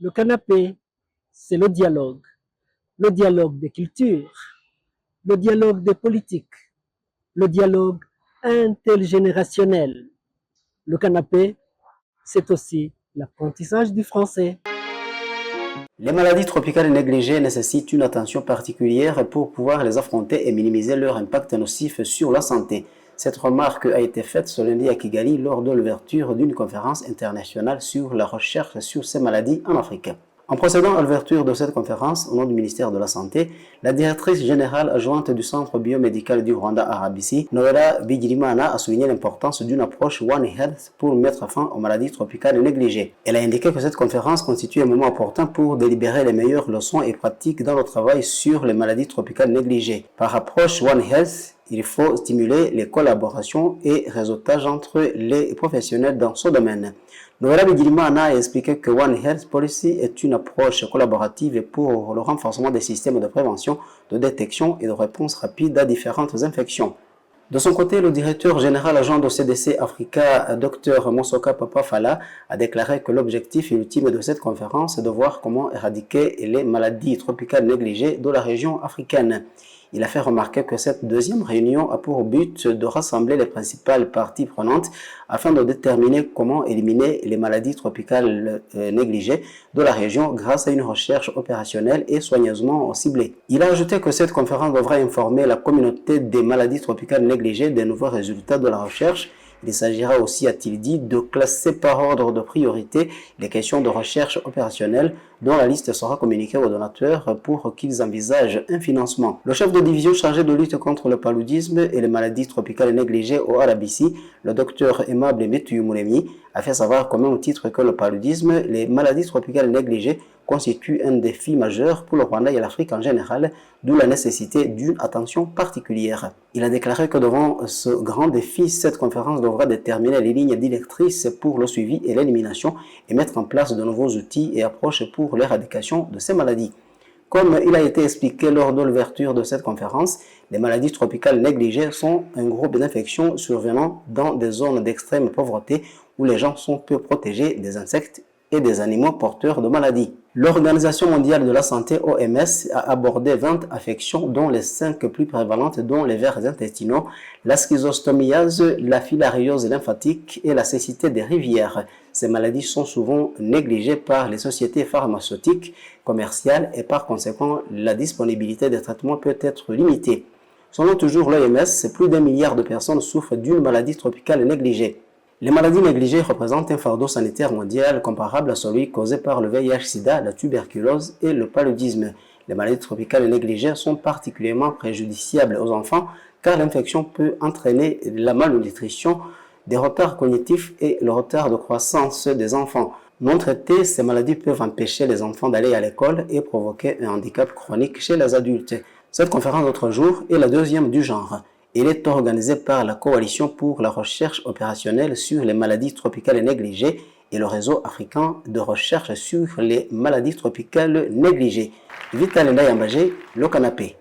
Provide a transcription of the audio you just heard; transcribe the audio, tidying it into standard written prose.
Le canapé, c'est le dialogue des cultures, le dialogue des politiques, le dialogue intergénérationnel. Le canapé, c'est aussi l'apprentissage du français. Les maladies tropicales négligées nécessitent une attention particulière pour pouvoir les affronter et minimiser leur impact nocif sur la santé. Cette remarque a été faite ce lundi à Kigali lors de l'ouverture d'une conférence internationale sur la recherche sur ces maladies en Afrique. En procédant à l'ouverture de cette conférence, au nom du ministère de la Santé, la directrice générale adjointe du Centre biomédical du Rwanda à Rabisi, Noela Bigirimana, a souligné l'importance d'une approche One Health pour mettre fin aux maladies tropicales négligées. Elle a indiqué que cette conférence constitue un moment opportun pour délibérer les meilleures leçons et pratiques dans le travail sur les maladies tropicales négligées. Par approche One Health, il faut stimuler les collaborations et réseautages entre les professionnels dans ce domaine. Noela Bigirimana a expliqué que One Health Policy est une approche collaborative pour le renforcement des systèmes de prévention, de détection et de réponse rapide à différentes infections. De son côté, le directeur général adjoint de CDC Africa, Dr Mosoka Papafala, a déclaré que l'objectif ultime de cette conférence est de voir comment éradiquer les maladies tropicales négligées de la région africaine. Il a fait remarquer que cette deuxième réunion a pour but de rassembler les principales parties prenantes afin de déterminer comment éliminer les maladies tropicales négligées de la région grâce à une recherche opérationnelle et soigneusement ciblée. Il a ajouté que cette conférence devra informer la communauté des maladies tropicales négligées des nouveaux résultats de la recherche. Il s'agira aussi, a-t-il dit, de classer par ordre de priorité les questions de recherche opérationnelle dont la liste sera communiquée aux donateurs pour qu'ils envisagent un financement. Le chef de division chargé de lutte contre le paludisme et les maladies tropicales négligées au RBC, le docteur Aimable Metuyumuremi, a fait savoir qu'au même titre que le paludisme, les maladies tropicales négligées constituent un défi majeur pour le Rwanda et l'Afrique en général, d'où la nécessité d'une attention particulière. Il a déclaré que devant ce grand défi, cette conférence devra déterminer les lignes directrices pour le suivi et l'élimination et mettre en place de nouveaux outils et approches pour l'éradication de ces maladies. Comme il a été expliqué lors de l'ouverture de cette conférence, les maladies tropicales négligées sont un groupe d'infections survenant dans des zones d'extrême pauvreté où les gens sont peu protégés des insectes et des animaux porteurs de maladies. L'Organisation mondiale de la santé, OMS, a abordé 20 affections, dont les 5 plus prévalentes, dont les vers intestinaux, la schistosomiase, la filariose lymphatique et la cécité des rivières. Ces maladies sont souvent négligées par les sociétés pharmaceutiques commerciales et par conséquent, la disponibilité des traitements peut être limitée. Selon toujours l'OMS, plus d'1 milliard de personnes souffrent d'une maladie tropicale négligée. Les maladies négligées représentent un fardeau sanitaire mondial comparable à celui causé par le VIH-Sida, la tuberculose et le paludisme. Les maladies tropicales négligées sont particulièrement préjudiciables aux enfants car l'infection peut entraîner la malnutrition, des retards cognitifs et le retard de croissance des enfants. Non traitées, ces maladies peuvent empêcher les enfants d'aller à l'école et provoquer un handicap chronique chez les adultes. Cette conférence d'autre jour est la deuxième du genre. Elle est organisée par la Coalition pour la recherche opérationnelle sur les maladies tropicales négligées et le réseau africain de recherche sur les maladies tropicales négligées. Vital Ndayambaje, le canapé.